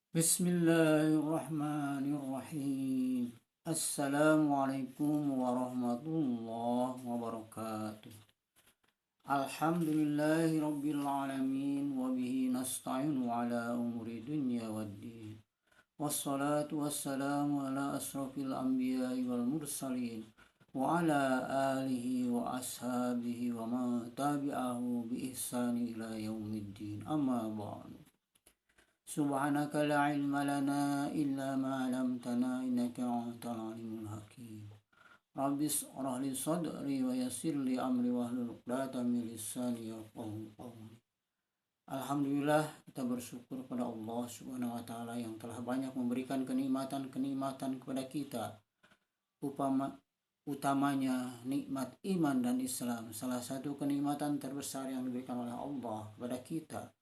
Bismillahirrahmanirrahim. Assalamualaikum warahmatullahi wabarakatuh. Alhamdulillahi rabbil alamin wa bihi nasta'inu ala umuri dunya waddin. Wassalatu wassalamu ala asrafil anbiya'i wal mursalin wa ala alihi wa ashabihi wa ma tabi'ahu bi ihsani ila yaumiddin. Amma ba'du. Subhanaka la ilma lana illa ma 'allamtana innaka antal alimul hakim. Rabbi shrah li sadri wa yassir li amri wahlul 'uqdatam min lisani yafqahu qawli. Alhamdulillah, kita bersyukur kepada Allah Subhanahu wa taala yang telah banyak memberikan kenikmatan-kenikmatan kepada kita. Utamanya nikmat iman dan Islam. Salah satu kenikmatan terbesar yang diberikan oleh Allah kepada kita,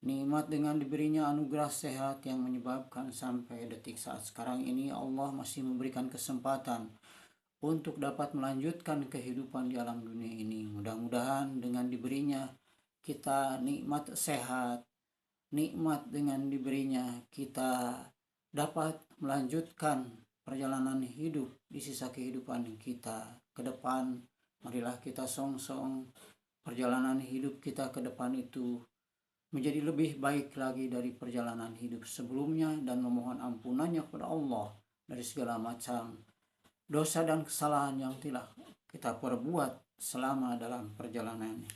nikmat dengan diberinya anugerah sehat yang menyebabkan sampai detik saat sekarang ini Allah masih memberikan kesempatan untuk dapat melanjutkan kehidupan di alam dunia ini. Mudah-mudahan dengan diberinya kita nikmat sehat, nikmat dengan diberinya kita dapat melanjutkan perjalanan hidup di sisa kehidupan kita ke depan. Marilah kita song-song perjalanan hidup kita ke depan itu menjadi lebih baik lagi dari perjalanan hidup sebelumnya dan memohon ampunannya kepada Allah dari segala macam dosa dan kesalahan yang telah kita perbuat selama dalam perjalanan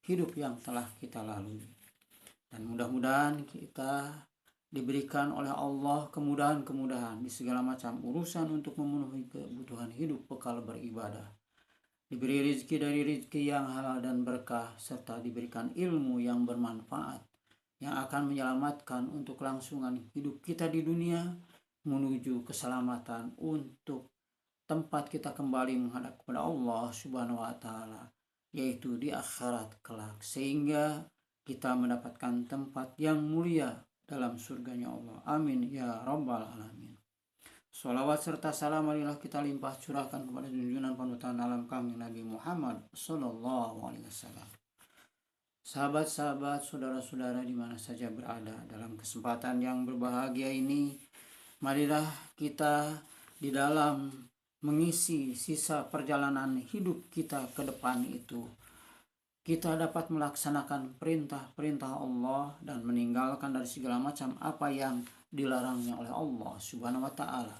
hidup yang telah kita lalui. Dan mudah-mudahan kita diberikan oleh Allah kemudahan-kemudahan di segala macam urusan untuk memenuhi kebutuhan hidup bekal beribadah. Diberi rezeki dari rezeki yang halal dan berkah, serta diberikan ilmu yang bermanfaat yang akan menyelamatkan untuk kelangsungan hidup kita di dunia menuju keselamatan untuk tempat kita kembali menghadap kepada Allah Subhanahu wa taala, yaitu di akhirat kelak, sehingga kita mendapatkan tempat yang mulia dalam surganya Allah. Amin ya rabbal alamin. Salawat serta salam marilah kita limpah curahkan kepada junjungan panutan alam kami Nabi Muhammad sallallahu alaihi wasallam. Sahabat-sahabat, saudara-saudara di mana saja berada, dalam kesempatan yang berbahagia ini, marilah kita di dalam mengisi sisa perjalanan hidup kita ke depan itu, kita dapat melaksanakan perintah-perintah Allah dan meninggalkan dari segala macam apa yang dilarangnya oleh Allah Subhanahu wa taala.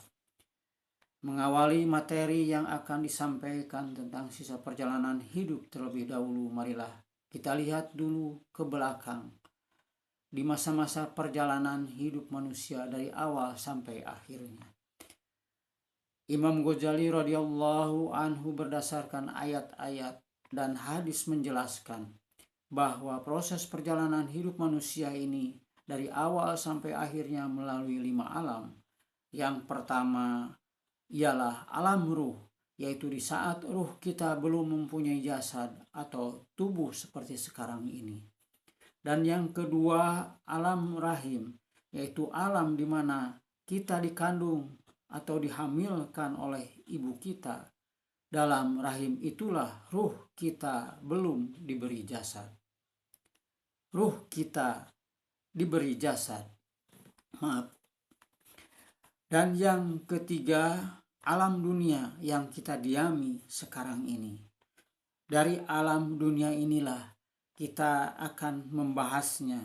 Mengawali materi yang akan disampaikan tentang sisa perjalanan hidup terlebih dahulu, marilah kita lihat dulu ke belakang di masa-masa perjalanan hidup manusia dari awal sampai akhirnya. Imam Ghazali radhiyallahu anhu berdasarkan ayat-ayat dan hadis menjelaskan bahwa proses perjalanan hidup manusia ini dari awal sampai akhirnya melalui 5 alam. Yang pertama ialah alam ruh, yaitu di saat ruh kita belum mempunyai jasad atau tubuh seperti sekarang ini. Dan yang kedua alam rahim, yaitu alam di mana kita dikandung atau dihamilkan oleh ibu kita. Dalam rahim itulah ruh kita belum diberi jasad. Ruh kita diberi jasad. Dan yang ketiga, alam dunia yang kita diami sekarang ini. Dari alam dunia inilah kita akan membahasnya,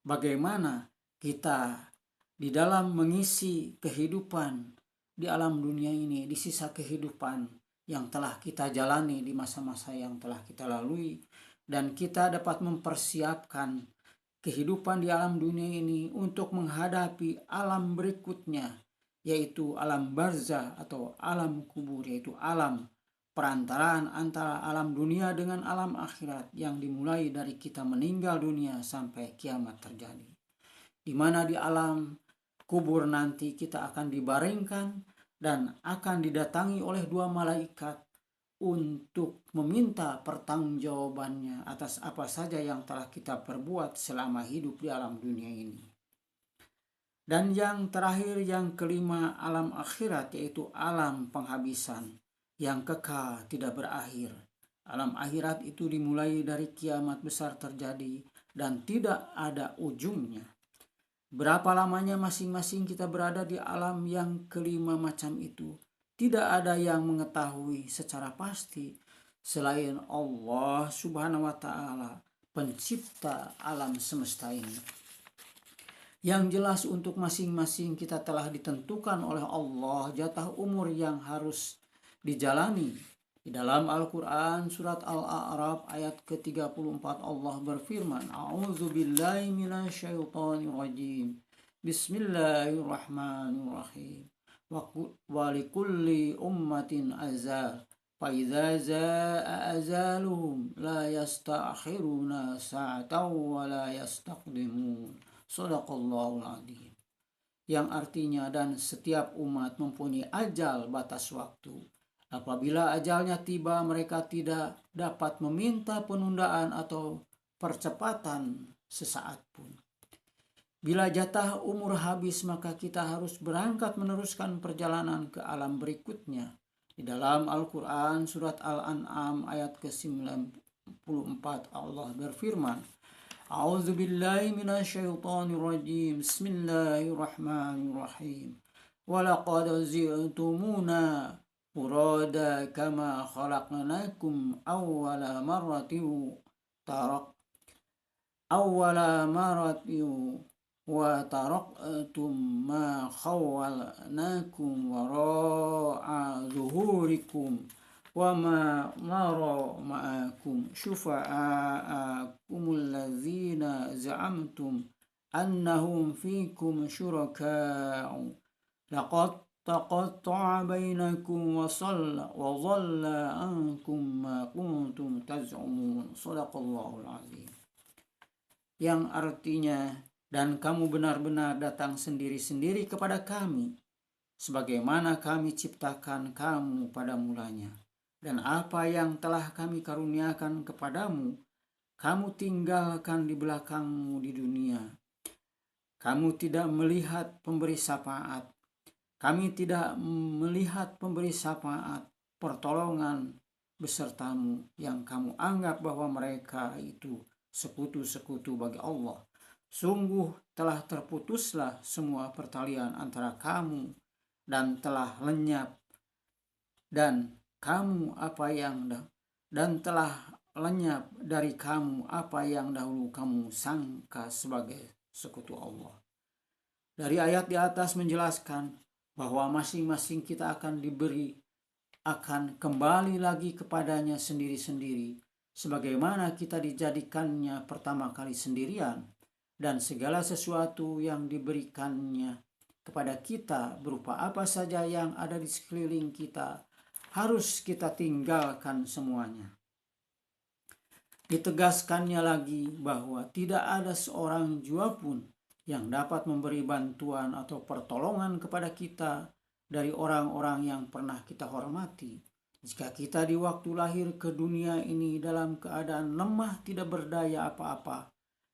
bagaimana kita di dalam mengisi kehidupan di alam dunia ini, di sisa kehidupan yang telah kita jalani di masa-masa yang telah kita lalui, dan kita dapat mempersiapkan kehidupan di alam dunia ini untuk menghadapi alam berikutnya, yaitu alam barzah atau alam kubur, yaitu alam perantaraan antara alam dunia dengan alam akhirat yang dimulai dari kita meninggal dunia sampai kiamat terjadi. Di mana di alam kubur nanti kita akan dibaringkan dan akan didatangi oleh 2 malaikat untuk meminta pertanggungjawabannya atas apa saja yang telah kita perbuat selama hidup di alam dunia ini. Dan yang terakhir, yang kelima, alam akhirat, yaitu alam penghabisan yang kekal tidak berakhir. Alam akhirat itu dimulai dari kiamat besar terjadi dan tidak ada ujungnya. Berapa lamanya masing-masing kita berada di alam yang kelima macam itu? Tidak ada yang mengetahui secara pasti selain Allah Subhanahu wa taala, pencipta alam semesta ini. Yang jelas untuk masing-masing kita telah ditentukan oleh Allah jatah umur yang harus dijalani. Di dalam Al-Quran surat Al-A'raf ayat ke-34 Allah berfirman, A'udzubillahi minasyaitonirrajim. Bismillahirrahmanirrahim. Wa likulli ummatin azal. فإذا جاء أجلهم لا يستأخرون ساعة ولا يستقدمون. Shadaqallahul adzim. Yang artinya, dan setiap umat mempunyai ajal batas waktu. Apabila ajalnya tiba, mereka tidak dapat meminta penundaan atau percepatan sesaat pun. Bila jatah umur habis, maka kita harus berangkat meneruskan perjalanan ke alam berikutnya. Di dalam Al-Quran surat Al-An'am ayat ke-94 Allah berfirman, A'udzubillahi minasyaitonirrajim. Bismillahirrahmanirrahim. Walaqad zi'tumuna furada kama khalaqnakum awwala marratin wa taraktum ma khawwalnakum wara'a zuhurikum wa ma nara ma'akum syufa'akumul ladzina za'amtum annahum fikum syuraka'u laqad taqatta'a bainakum wa dhalla ankum ma kuntum taz'umun. Shadaqallahul adzim. Yang artinya, dan kamu benar-benar datang sendiri-sendiri kepada kami, sebagaimana kami ciptakan kamu pada mulanya. Dan apa yang telah kami karuniakan kepadamu, kamu tinggalkan di belakangmu di dunia. Kamu tidak melihat pemberi syafaat. Kami tidak melihat pemberi syafaat, pertolongan besertamu yang kamu anggap bahwa mereka itu sekutu-sekutu bagi Allah. Sungguh telah terputuslah semua pertalian antara kamu dan telah lenyap dan telah lenyap dari kamu apa yang dahulu kamu sangka sebagai sekutu Allah. Dari ayat di atas menjelaskan bahwa masing-masing kita akan kembali lagi kepadanya sendiri-sendiri, sebagaimana kita dijadikannya pertama kali sendirian. Dan segala sesuatu yang diberikannya kepada kita berupa apa saja yang ada di sekeliling kita harus kita tinggalkan semuanya. Ditegaskannya lagi bahwa tidak ada seorang jua pun yang dapat memberi bantuan atau pertolongan kepada kita dari orang-orang yang pernah kita hormati. Jika kita di waktu lahir ke dunia ini dalam keadaan lemah, tidak berdaya apa-apa,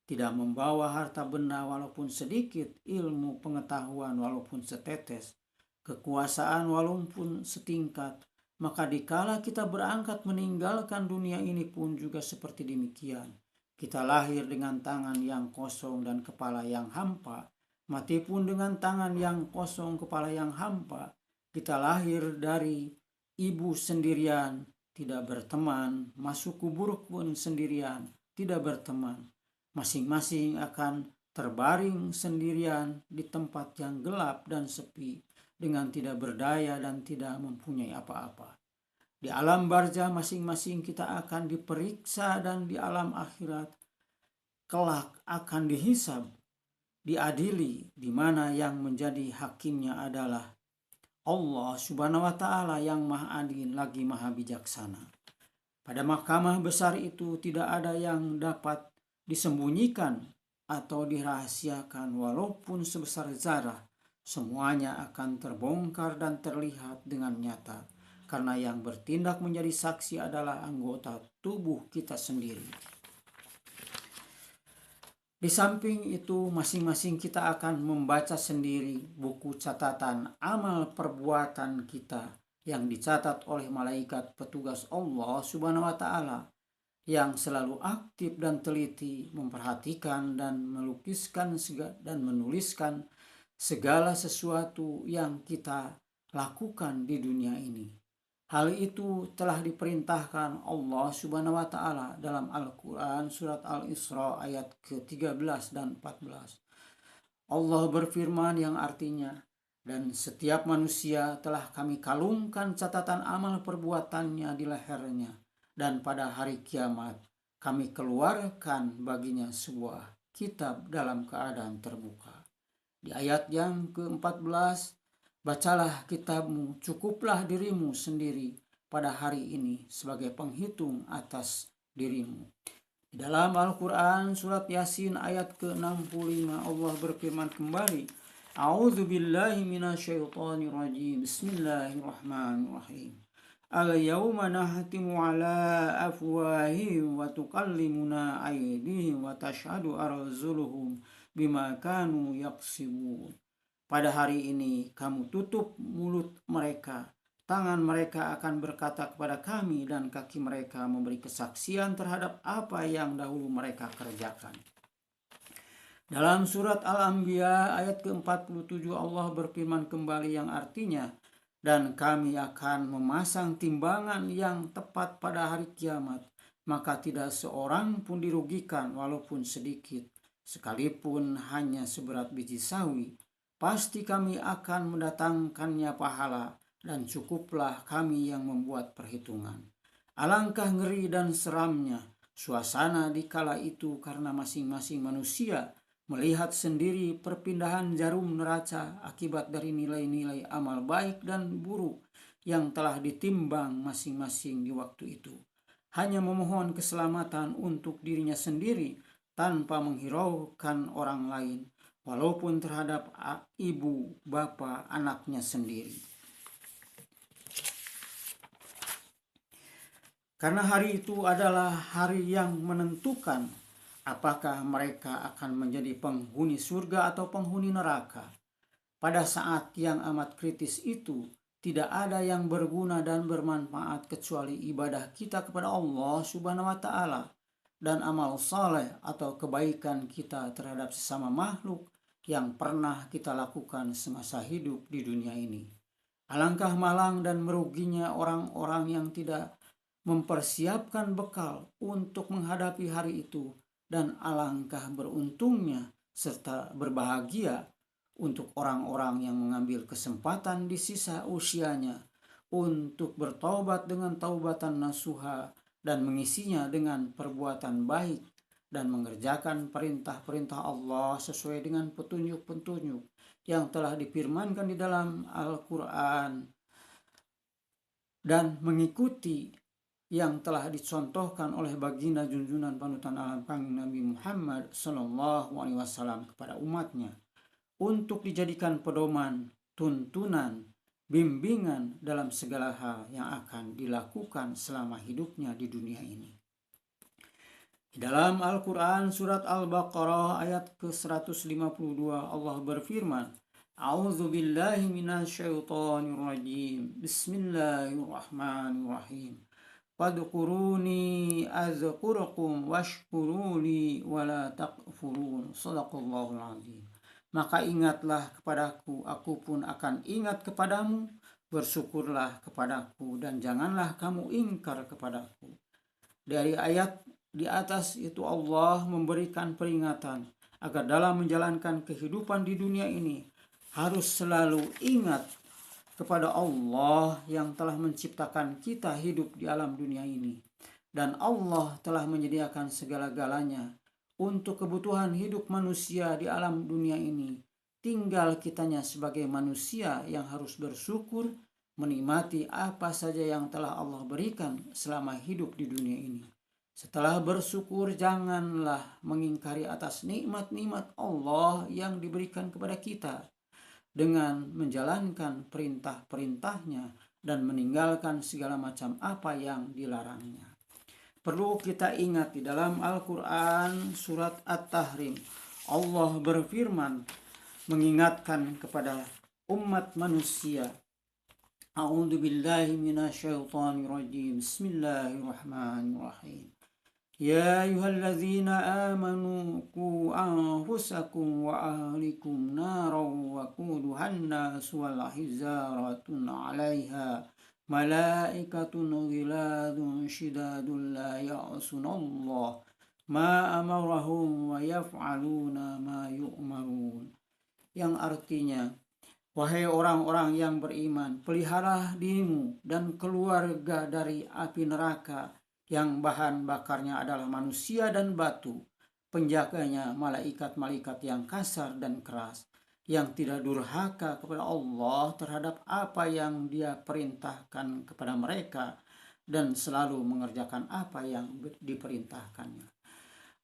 tidak membawa harta benda walaupun sedikit, ilmu pengetahuan walaupun setetes, kekuasaan walaupun setingkat, maka dikala kita berangkat meninggalkan dunia ini pun juga seperti demikian. Kita lahir dengan tangan yang kosong dan kepala yang hampa, mati pun dengan tangan yang kosong, kepala yang hampa. Kita lahir dari ibu sendirian, tidak berteman, masuk kubur pun sendirian, tidak berteman. Masing-masing akan terbaring sendirian di tempat yang gelap dan sepi, dengan tidak berdaya dan tidak mempunyai apa-apa. Di alam barzah masing-masing kita akan diperiksa, dan di alam akhirat kelak akan dihisab, diadili, di mana yang menjadi hakimnya adalah Allah Subhanahu wa taala yang Maha Adil lagi Maha Bijaksana. Pada mahkamah besar itu tidak ada yang dapat disembunyikan atau dirahasiakan walaupun sebesar zarah. Semuanya akan terbongkar dan terlihat dengan nyata, karena yang bertindak menjadi saksi adalah anggota tubuh kita sendiri. Di samping itu, masing-masing kita akan membaca sendiri buku catatan amal perbuatan kita yang dicatat oleh malaikat petugas Allah Subhanahu wa taala, yang selalu aktif dan teliti memperhatikan dan melukiskan dan menuliskan segala sesuatu yang kita lakukan di dunia ini. Hal itu telah diperintahkan Allah Subhanahu wa taala dalam Al-Qur'an surat Al-Isra ayat ke-13 dan 14. Allah berfirman yang artinya, "Dan setiap manusia telah kami kalungkan catatan amal perbuatannya di lehernya, dan pada hari kiamat kami keluarkan baginya sebuah kitab dalam keadaan terbuka." Di ayat yang ke-14, "Bacalah kitabmu, cukuplah dirimu sendiri pada hari ini sebagai penghitung atas dirimu." Di dalam Al-Quran surat Yasin ayat ke-65 Allah berfirman kembali, "A'udzu billahi minasyaitonir rajim. Bismillahirrahmanirrahim. Al-yawma nahtimu ala afwahihim wa tukallimuna aydihim wa tashhadu arjuluhum bima kanu yaksibun." Pada hari ini kamu tutup mulut mereka, tangan mereka akan berkata kepada kami, dan kaki mereka memberi kesaksian terhadap apa yang dahulu mereka kerjakan. Dalam surat Al-Anbiya ayat ke-47 Allah berfirman kembali yang artinya, "Dan kami akan memasang timbangan yang tepat pada hari kiamat, maka tidak seorang pun dirugikan walaupun sedikit, sekalipun hanya seberat biji sawi. Pasti kami akan mendatangkannya pahala, dan cukuplah kami yang membuat perhitungan." Alangkah ngeri dan seramnya suasana di kala itu, karena masing-masing manusia melihat sendiri perpindahan jarum neraca akibat dari nilai-nilai amal baik dan buruk yang telah ditimbang masing-masing di waktu itu. Hanya memohon keselamatan untuk dirinya sendiri tanpa menghiraukan orang lain, walaupun terhadap ibu, bapa, anaknya sendiri. Karena hari itu adalah hari yang menentukan apakah mereka akan menjadi penghuni surga atau penghuni neraka. Pada saat yang amat kritis itu, tidak ada yang berguna dan bermanfaat kecuali ibadah kita kepada Allah Subhanahu wa taala dan amal saleh atau kebaikan kita terhadap sesama makhluk yang pernah kita lakukan semasa hidup di dunia ini. Alangkah malang dan meruginya orang-orang yang tidak mempersiapkan bekal untuk menghadapi hari itu, dan alangkah beruntungnya serta berbahagia untuk orang-orang yang mengambil kesempatan di sisa usianya untuk bertaubat dengan taubatan nasuha dan mengisinya dengan perbuatan baik dan mengerjakan perintah-perintah Allah sesuai dengan petunjuk-petunjuk yang telah difirmankan di dalam Al-Quran, dan mengikuti yang telah dicontohkan oleh baginda junjungan panutan alam kami Nabi Muhammad SAW kepada umatnya, untuk dijadikan pedoman, tuntunan, bimbingan dalam segala hal yang akan dilakukan selama hidupnya di dunia ini. Di dalam Al-Quran surat Al-Baqarah ayat ke-152 Allah berfirman, "A'udzu billahi minasyaitonir rajim. Bismillahirrahmanirrahim. Fadkuruni azkurkum washkuruni wala takfurun." Shadaqallahul azim. Maka ingatlah kepadaku, aku pun akan ingat kepadamu. Bersyukurlah kepadaku dan janganlah kamu ingkar kepadaku. Dari ayat di atas itu Allah memberikan peringatan agar dalam menjalankan kehidupan di dunia ini harus selalu ingat kepada Allah yang telah menciptakan kita hidup di alam dunia ini. Dan Allah telah menyediakan segala-galanya untuk kebutuhan hidup manusia di alam dunia ini. Tinggal kitanya sebagai manusia yang harus bersyukur, menikmati apa saja yang telah Allah berikan selama hidup di dunia ini. Setelah bersyukur, janganlah mengingkari atas nikmat-nikmat Allah yang diberikan kepada kita dengan menjalankan perintah-perintahnya dan meninggalkan segala macam apa yang dilarangnya. Perlu kita ingat di dalam Al-Quran surat At-Tahrim, Allah berfirman mengingatkan kepada umat manusia, "A'udzu billahi minasyaitonir rajim. Bismillahirrahmanirrahim. Ya ayyuhalladzina amanu qu anfusakum wa ahlikum naran wa quduhan nas wal hizaratun 'alaiha malaikatun ghiladun shidadun la ya'sunallah ma amarahum wa yaf'aluna ma yu'marun. Yang artinya, wahai orang-orang yang beriman, peliharalah dirimu dan keluarga dari api neraka yang bahan bakarnya adalah manusia dan batu. Penjaganya malaikat-malaikat yang kasar dan keras, yang tidak durhaka kepada Allah terhadap apa yang Dia perintahkan kepada mereka dan selalu mengerjakan apa yang diperintahkannya.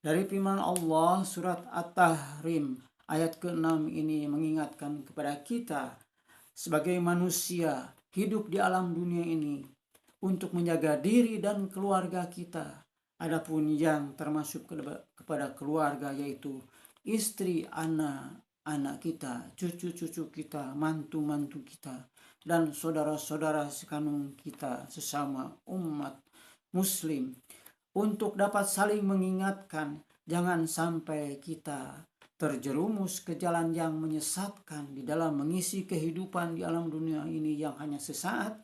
Dari firman Allah surat At-Tahrim ayat ke-6 ini mengingatkan kepada kita sebagai manusia hidup di alam dunia ini untuk menjaga diri dan keluarga kita. Adapun yang termasuk kepada keluarga yaitu istri, anak kita, cucu-cucu kita, mantu-mantu kita, dan saudara-saudara sekandung kita sesama umat muslim, untuk dapat saling mengingatkan jangan sampai kita terjerumus ke jalan yang menyesatkan di dalam mengisi kehidupan di alam dunia ini yang hanya sesaat,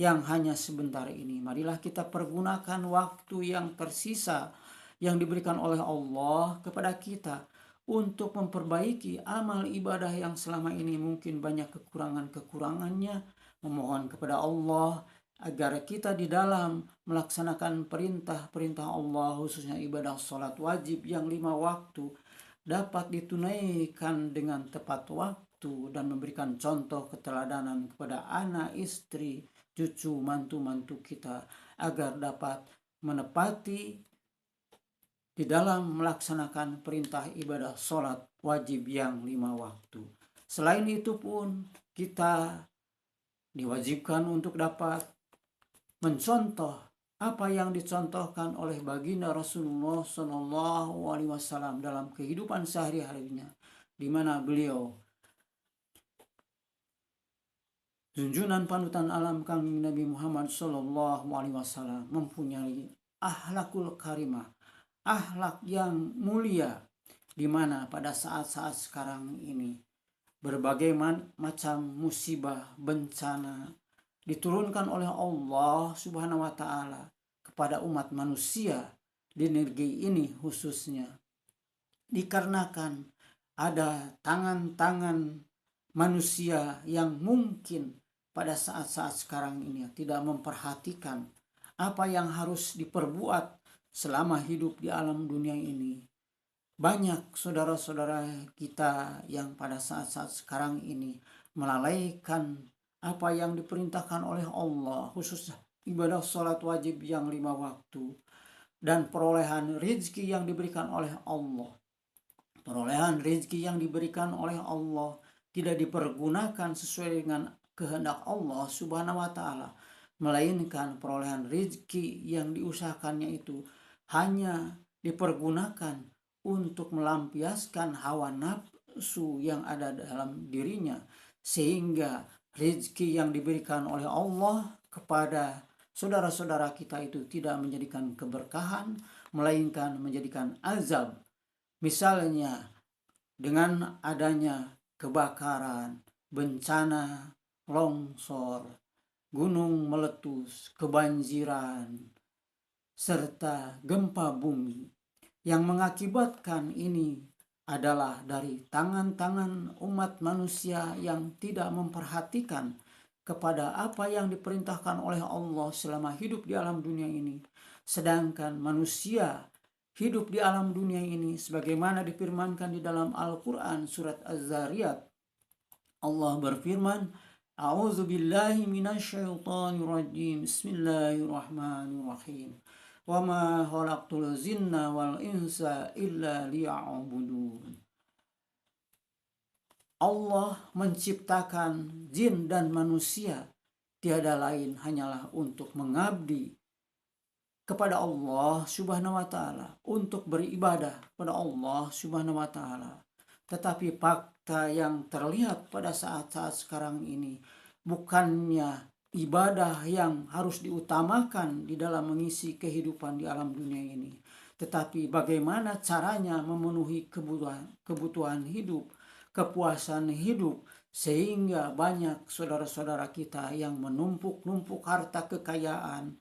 yang hanya sebentar ini. Marilah kita pergunakan waktu yang tersisa yang diberikan oleh Allah kepada kita untuk memperbaiki amal ibadah yang selama ini mungkin banyak kekurangan-kekurangannya, memohon kepada Allah agar kita di dalam melaksanakan perintah-perintah Allah, khususnya ibadah sholat wajib yang 5 waktu, dapat ditunaikan dengan tepat waktu dan memberikan contoh keteladanan kepada anak, istri, cucu, mantu-mantu kita agar dapat menepati di dalam melaksanakan perintah ibadah sholat wajib yang 5 waktu. Selain itu pun kita diwajibkan untuk dapat mencontoh apa yang dicontohkan oleh baginda Rasulullah SAW dalam kehidupan sehari-harinya, di mana beliau junjunan panutan alam kami Nabi Muhammad SAW mempunyai akhlakul karimah, akhlak yang mulia, di mana pada saat-saat sekarang ini berbagai macam musibah, bencana diturunkan oleh Allah Subhanahu wa Ta'ala kepada umat manusia di negeri ini, khususnya dikarenakan ada tangan-tangan manusia yang mungkin pada saat-saat sekarang ini tidak memperhatikan apa yang harus diperbuat selama hidup di alam dunia ini. Banyak saudara-saudara kita yang pada saat-saat sekarang ini melalaikan apa yang diperintahkan oleh Allah, khususnya ibadah sholat wajib yang 5 waktu, dan perolehan rezeki yang diberikan oleh Allah. Perolehan rezeki yang diberikan oleh Allah tidak dipergunakan sesuai dengan kehendak Allah Subhanahu wa Ta'ala, melainkan perolehan rezeki yang diusahakannya itu hanya dipergunakan untuk melampiaskan hawa nafsu yang ada dalam dirinya, sehingga rezeki yang diberikan oleh Allah kepada saudara-saudara kita itu tidak menjadikan keberkahan, melainkan menjadikan azab. Misalnya dengan adanya kebakaran, bencana, longsor, gunung meletus, kebanjiran, serta gempa bumi, yang mengakibatkan ini adalah dari tangan-tangan umat manusia yang tidak memperhatikan kepada apa yang diperintahkan oleh Allah selama hidup di alam dunia ini. Sedangkan manusia hidup di alam dunia ini sebagaimana difirmankan di dalam Al-Quran surat Az-Zariyat. Allah berfirman, A'udzu billahi minasyaitonir rajim. Bismillahirrahmanirrahim. Wa ma khalaqtul jinna wal insa illa liya'budun. Allah menciptakan jin dan manusia tiada lain hanyalah untuk mengabdi kepada Allah Subhanahu wa Ta'ala, untuk beribadah kepada Allah Subhanahu wa Ta'ala. Tetapi fakta yang terlihat pada saat-saat sekarang ini bukannya ibadah yang harus diutamakan di dalam mengisi kehidupan di alam dunia ini, tetapi bagaimana caranya memenuhi kebutuhan hidup, kepuasan hidup, sehingga banyak saudara-saudara kita yang menumpuk-numpuk harta kekayaan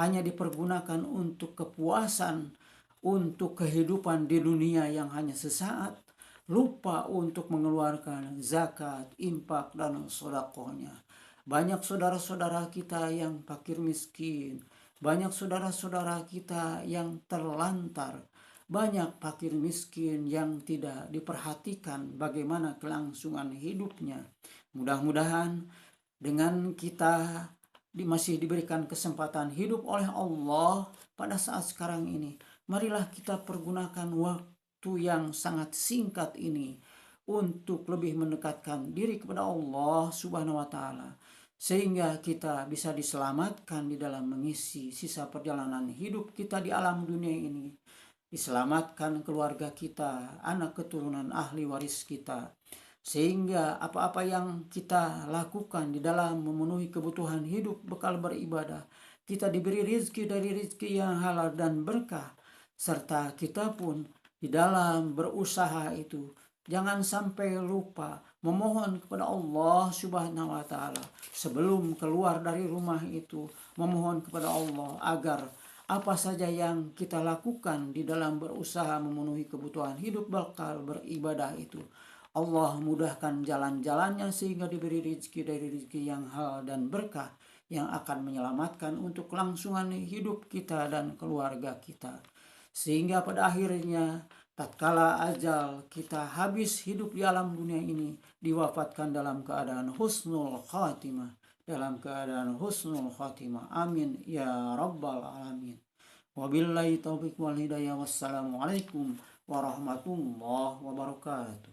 hanya dipergunakan untuk kepuasan, untuk kehidupan di dunia yang hanya sesaat, lupa untuk mengeluarkan zakat, infak, dan sedekahnya. Banyak saudara-saudara kita yang fakir miskin, banyak saudara-saudara kita yang terlantar, banyak fakir miskin yang tidak diperhatikan bagaimana kelangsungan hidupnya. Mudah-mudahan dengan kita masih diberikan kesempatan hidup oleh Allah pada saat sekarang ini, marilah kita pergunakan waktu yang sangat singkat ini untuk lebih mendekatkan diri kepada Allah Subhanahu wa taala, sehingga kita bisa diselamatkan di dalam mengisi sisa perjalanan hidup kita di alam dunia ini. Diselamatkan keluarga kita, anak keturunan ahli waris kita, sehingga apa-apa yang kita lakukan di dalam memenuhi kebutuhan hidup, bekal beribadah, kita diberi rizki dari rizki yang halal dan berkah, serta kita pun di dalam berusaha itu jangan sampai lupa memohon kepada Allah Subhanahu wa taala sebelum keluar dari rumah itu, memohon kepada Allah agar apa saja yang kita lakukan di dalam berusaha memenuhi kebutuhan hidup bakal beribadah itu, Allah mudahkan jalan-jalannya sehingga diberi rezeki dari rezeki yang halal dan berkah yang akan menyelamatkan untuk kelangsungan hidup kita dan keluarga kita. Sehingga pada akhirnya tatkala ajal kita habis hidup di alam dunia ini, diwafatkan dalam keadaan husnul khatimah, dalam keadaan husnul khatimah. Amin ya rabbal alamin. Wabillahi taufiq wal hidayah. Wassalamualaikum warahmatullahi wabarakatuh.